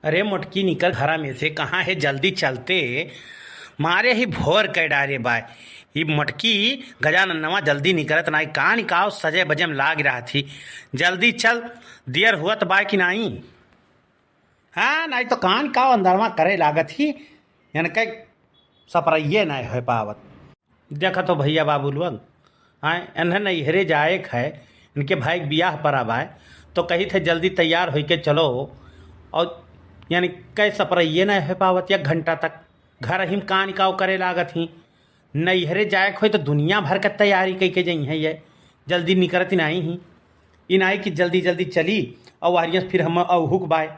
अरे मोटकी निकल घरा में से कहाँ है, जल्दी चलते मारे ही भोर कर डारे बाय। ये मटकी गजाननवा जल्दी निकलत नाई, कहाँ निकाव सजे बजे में लाग रहा थी। जल्दी चल, देर हुआ तो बाय कि नहीं। हाँ नहीं तो कहाँ निकाव अंदरवा करे लागत ही, यानी कह सपरइये नहीं हो पावत। देखा तो भैया बाबू लोग हाँ इन्हें नैहरे जाए है, इनके भाई ब्याह पर आबाए तो कही थे जल्दी तैयार हो के चलो, और यानी कई सपरइये नहीं हो पावत। 1 घंटा तक घर ही कान काव करे लागत ही। नैहरे जाए हो तो दुनिया भर का तैयारी कई के जई है, ये जल्दी निकलती नहीं ही। इन आई कि जल्दी जल्दी चली और वारियाँ फिर हम अहुक बाय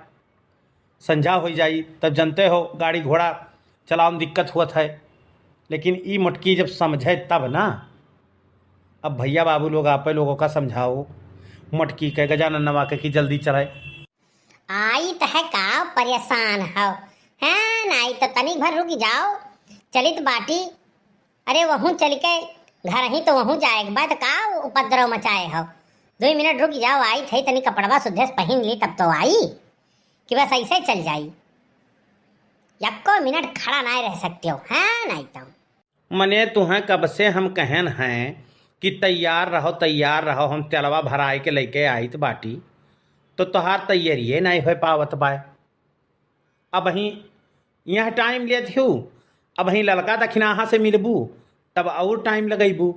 संझा हो जाई, तब जनते हो गाड़ी घोड़ा चलाओ में दिक्कत हुआ है। लेकिन ई मोटकी जब समझे तब ना। अब भैया बाबू लोग आप लोगों का समझाओ, मोटकी के गजाननवा के कि जल्दी चलाए। आई तो है का परेशान हो हैं, नहीं तो तनिक भर रुक जाओ, चलित बाटी। अरे वहूँ चल के घर ही तो वहूँ जाए के बाद का उपद्रव मचाए हो। 2 मिनट रुक जाओ, आई थे तनी कपड़वा सुधे से पहन ली तब तो आई कि बस ऐसे चल जाई। 1 मिनट खड़ा नहीं रह सकते हो हैं, नहीं तो मने तुम्हें कब से हम कहन हैं कि तैयार रहो, हम तेलवा भराए के लेके आई तो बाटी, तो तोहार तैयारिए नहीं हो पावत बाय। अब ही यह टाइम ले थू, अब ही लड़का दक्षिणाहा से मिलबू तब और टाइम लगेबू।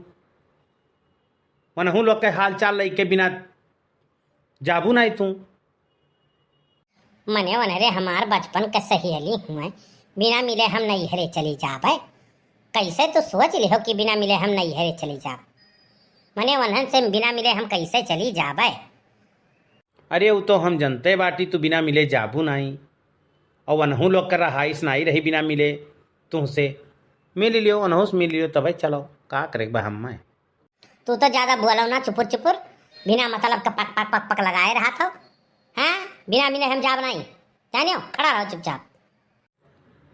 मनहू लोग के हाल चाल लेके बिना जाबू नहीं तू। मने वने रे हमार बचपन के सहेली हुए, बिना मिले हम नैहरे चली जाबे। कैसे तो सोच लिहो कि बिना मिले हम नैहरे चली जाब। मने वनहन से बिना मिले हम कैसे चली जाबे। अरे वो तो हम जनते बाटी, तू बिना मिले जाबू नहीं, और वनहू लोग का रहाइश नहीं रही बिना मिले तुमसे। मिल लियो वनहू से मिल लियो तब चलो, का करे बा हम मैं। तू तो ज्यादा बोलो ना, चुपुर चुपुर बिना मतलब का पक पक पक पक लगाए रहा था हैं। बिना मिले हम जाब नहीं, जानियो खड़ा रहो चुपचाप।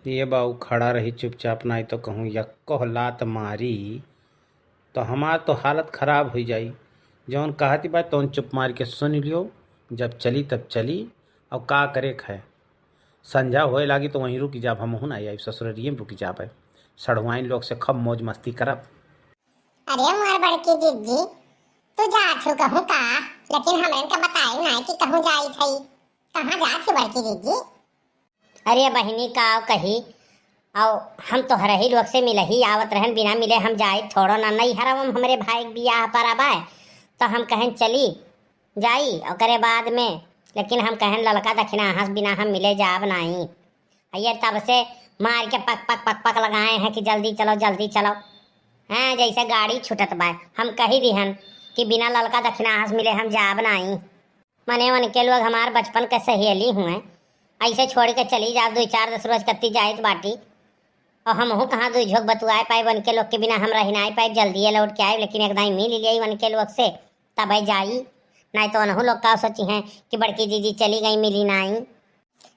ये बाऊ खड़ा रही चुपचाप, नहीं तो कहूँ यक्को लात मारी तो हमार तो हालत खराब हो जाई। जौन कहती बात तो चुप मार के सुन लियो, जब चली तब चली। और का करे है, संझा होए लागी तो वहीं रुक जाब। हम हूँ ना आई ससुरिये में रुक जाब, सड़वाइन लोग से खब मौज मस्ती करब। अरे मार बड़की दीदी तू जा छु कहूँ का, लेकिन हमरे का बताई नहीं कि कहूँ जाई थई, कहाँ जा छु बड़की दीदी। अरे बहनी का कही आओ, हम तो हर ही लोग से मिल ही आवत रहन, बिना मिले हम जाए थोड़ो ना। नहीं हरम हमरे भाई बियाह पर आबाए तो हम कहन चली जाई और करे बाद में, लेकिन हम कहन लड़का दक्षिणाहा बिना हम मिले जाब नहीं। ये तब से मार के पक पक पक पक लगाए हैं कि जल्दी चलो जल्दी चलो हैं, जैसे गाड़ी छुटत बाय। हम कही दिहन कि बिना लड़का दक्षिणाहा मिले हम जाब नहीं। मने मन के लोग हमार बचपन के सहेली हुए, ऐसे छोड़ के चली जाब 2-4 रोज कत्ती जाए बाटी। और हम हूँ कहाँ 2 झोंक बतुआए पाए वन के लोग के बिना हम रह नहीं पाए, जल्दी लौट के आए। लेकिन एकदम मिल लिया वन के लोग से तब जाई, नहीं तो अनहु लोग का सोची हैं कि बड़की दीदी चली गई मिली नहीं।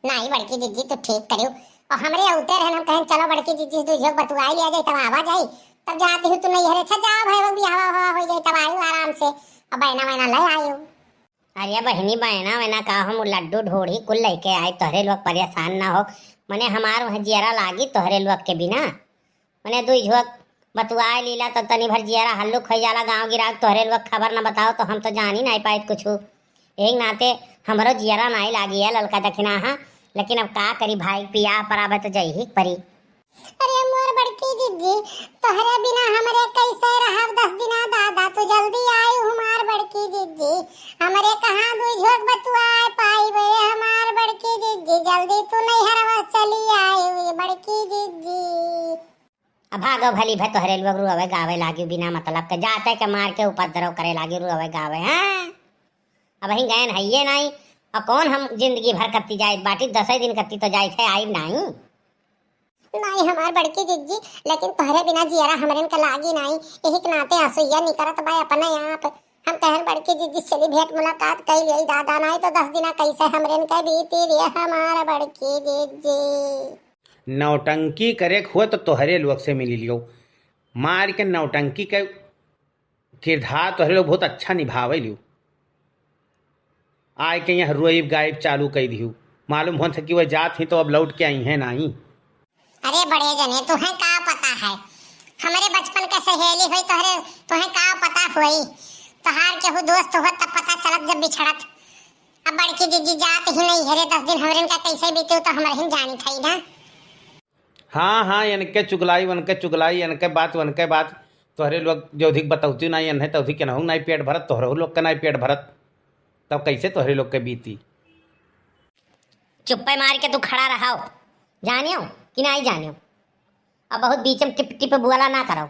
नहीं बड़की दीदी तो ठीक करियो, और हमरे उतर है हम कहें चलो बड़की दीदी 2 झोंक बतुआई लिया जाए तब आवा जाई, तब जाती हूँ तो नहीं हरे जा भाई भी हवा हो जाए तब आयु आराम से और बहना वहना ले आयु। अरे बहनी बहना वहना का हम लड्डू ढोड़ी कुल लेके आए, तोहरे लोग परेशान ना हो। मने हमार वहाँ जियरा लागी तोहरे लोग के बिना। मने 2 झोंक बतुआए लीला तो तनी भर जियरा हल्लुक हो जाला, गाँव गिराग तोहरे लोग खबर न बताओ तो हम तो जान ही नहीं पाए कुछ। एक नाते हमारो जियरा नहीं लागी है लड़का दक्षिणाहा, लेकिन अब का करी भाई पिया पर आवे तो जई ही परी। अरे मोर बड़की दीदी तोहरे बिना हमरे कैसे रहब 10 दिना दादा, तू जल्दी आई हमार बड़की दीदी। हमरे कहाँ 2 झोंक बतुआए पाई बे हमार बड़की दीदी, जल्दी तू नहीं हरवा चली आई बड़की दीदी। अब भागो भली भे तोहरे लोग रुआवे गावे लागी बिना मतलब के, जाते के मार के उपद्रव करे लागी रुआवे गावे हैं। अब ही गए है नहीं, और कौन हम जिंदगी भर करती जाए बाटी, 10 दिन करती तो जाए थे आई नहीं। नहीं हमार बड़की दीदी, लेकिन तोहरे बिना जियरा हमरे का लागी नहीं, यही के नाते आंसुइया निकलत भाई अपने आप। हम कहन बड़की दीदी चली भेंट मुलाकात कर ली दादा, नहीं तो 10 दिना कैसे हमरे का बीती रे हमार बड़की दीदी। नौटंकी करे हुआ तो तोहरे लोग से मिल लियो, मार के नौटंकी के किरदार तोहरे लोग बहुत अच्छा निभावे लियो। आए के यहाँ रोइब गायब चालू कर दियो, मालूम होता कि वह जात ही तो अब लौट के आई है नहीं। अरे बड़े जने तुम्हें का पता है, हमारे बचपन के सहेली हुई तुम्हें का पता हुई, तहार केहू दोस्त हो तब पता चलत जब बिछड़त। अब बड़की दीदी जात ही नहीं हरे 10 दिन हमरे का कैसे बीते तो हमारे ही जानी थी ना। हाँ हाँ, इनके चुगलाई इनके बात तोहरे लोग जो अधिक बतौती नहीं इन्हें तो अधिक केनाहू नहीं पेट भरत, तोहरे लोग के नहीं पेट भरत, तब कैसे तोहरे लोग के बीती। चुप्पे मार के तू खड़ा रहो, जानियो कि नहीं जानियो। अब बहुत बीचम टिप टिप बुआला ना करो,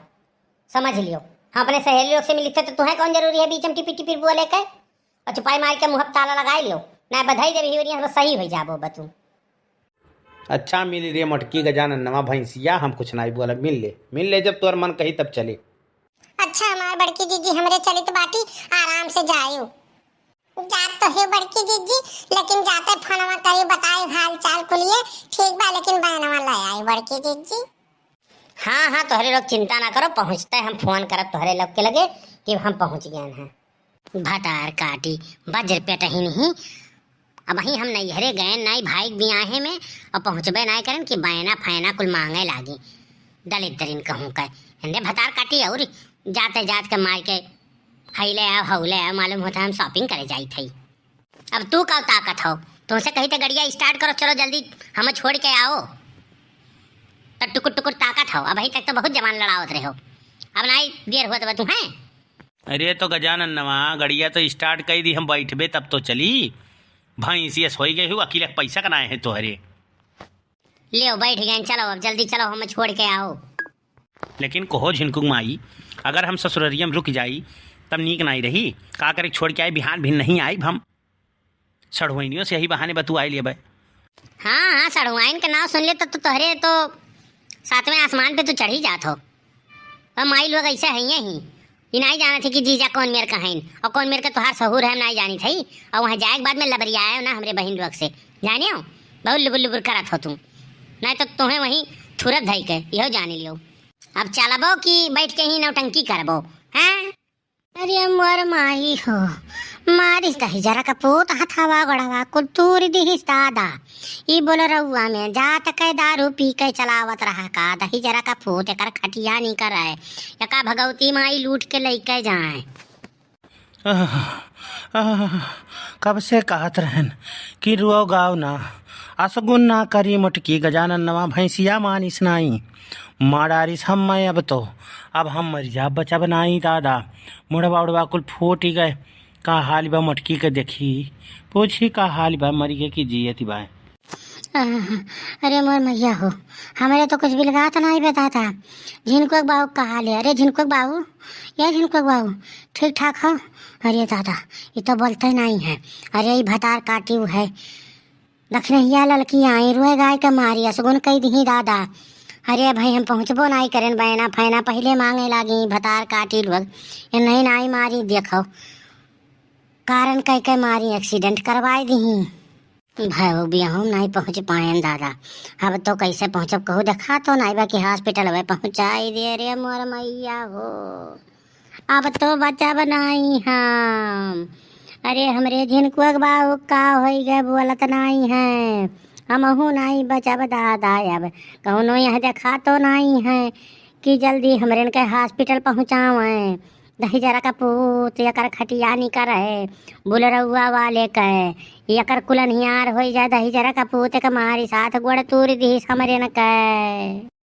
समझ लियो। हम अपने सहेली लोग से मिलते तो तुम्हें कौन जरूरी है बीचम टिप टिप बुआ लेकर, और चुपाई मार के मुँह ताला लगा लियो ना, बधाई देवी हो सही हो जाबो बतू। अच्छा मिल रे मटकी गजानन नवा भैंसिया, हम कुछ नहीं बोला, मिल ले जब तोर मन कही तब चले। अच्छा हमार बड़की दीदी हमरे चली तो बाटी आराम से जायो। जात तो है बड़की दीदी, लेकिन जाते फोनवा करी बताई हाल चाल कुलिए ठीक बा, लेकिन बहनवा ले आई बड़की दीदी। हाँ हाँ, तोहरे लोग चिंता ना करो, पहुँचते हम फोन करब तोहरे लोग के लगे कि हम पहुँच गए हैं। भटार काटी बजर पेट ही नहीं, अब ही हम नहीं हरे गए नहीं भाई बियाहे में और पहुँचबे नहीं करें कि बैना फैना कुल मांगे लागी दलित दरिन कहूँ कह हिंदे भतार काटी और जाते जात के मार के हईले आओ हौले आओ, मालूम होता हम शॉपिंग करे जाई थी। अब तू का ताकत हो, तुमसे कही तो गड़िया स्टार्ट करो, चलो जल्दी हमें छोड़ के आओ। तो टुकुर टुकुर ताकत हो, अब अभी तक तो बहुत जवान लड़ावत रहे हो, अब नहीं देर हुआ तो तुम्हें। अरे तो गजानन नवा गड़िया तो स्टार्ट कर दी, हम बैठबे तब तो चली। भैंसिया सोई गई हूँ, अकेले पैसा कनाए हैं तोहरे। ले बैठ गए, चलो अब जल्दी चलो हमें छोड़ के आओ। लेकिन कहो झिनकुक माई, अगर हम ससुररिया में रुक जाई तब नीक नहीं रही, का करे छोड़ के आए बिहान भी नहीं आई हम सड़हुनियों से यही बहाने बतू आई लिए। हाँ हाँ, सड़ुआइन के नाम सुन ले तो तोहरे तो सातवें आसमान पे तो चढ़ ही जात हो। और माई लोग ऐसे हैं ही, ये नहीं जाना थी कि जीजा कौन मेर का है और कौन मेर का तोहार सहूर है, नहीं जानी थी। और वहाँ जाए के बाद में लबरिया आयो ना हमरे बहन लोग से, जाने हो बहुत लुबुर लुबुर करत हो तुम, नहीं तो तुम्हें वहीं थुरत धई के यहो जान लियो। अब चलबो कि बैठ के ही नौटंकी करबो हैं। अरे मोर माही हो, मारिस दही जरा का पोत हथावा गड़ावा कुल तूर दिहिस दादा। ई बोलो रउआ में जात के दारू पी के चलावत रहा का दही जरा का पोत एकर खटिया नहीं कराए, यका भगवती माई लूट के लेके जाए। कब से कहत रहन कि रुओ गाँव ना असगुन ना करी मुटकी गजानन नवा भैंसिया मानिस नाई मारारिस हम मैं अब हम मर जा बचा बनाई दादा, मुड़वा उड़वा कुल फूट ही गए। का हाल बा मटकी के देखी पूछी का हाल बा मरी गए कि जियती बा। अरे मोर मैया हो, हमारे तो कुछ बिलगा तो नहीं बताता। झिनकुक बाबू का हाल है? अरे झिनकुक बाबू, ये झिनकुक बाबू ठीक ठाक हो? अरे दादा ये तो बोलते नहीं है। अरे ये भतार काटी हुआ है, दखनहिया लड़की आई रुए गाय का मारी असगुन कही दी दादा। अरे भाई हम पहुँचबो नहीं करें, बैना फैना पहले मांगे लागी भतार काटी लोग नहीं नाई मारी, देखो कारण कह के मारी एक्सीडेंट करवाई दी भाई भी हम नहीं पहुँच पाए दादा। अब तो कैसे पहुँचब कहूँ, देखा तो नहीं बा कि हॉस्पिटल में पहुँचाई दे रे मोर मैया हो। अब तो बच्चा बनाई हम। अरे हमरे झिनकुक बाबू का हो गए बोलत नहीं है, हमहू नहीं बचब दादा। अब कौनो यहाँ देखा तो नहीं है कि जल्दी हमरे के हॉस्पिटल पहुँचावे। दही जरा का पूत यकर खटिया नहीं करे बुलरउआ वाले कहे यकर कुलनियार हो जाए, दही जरा का पूत के मारी साथ गोड़ तूर दी हमरे न कहे।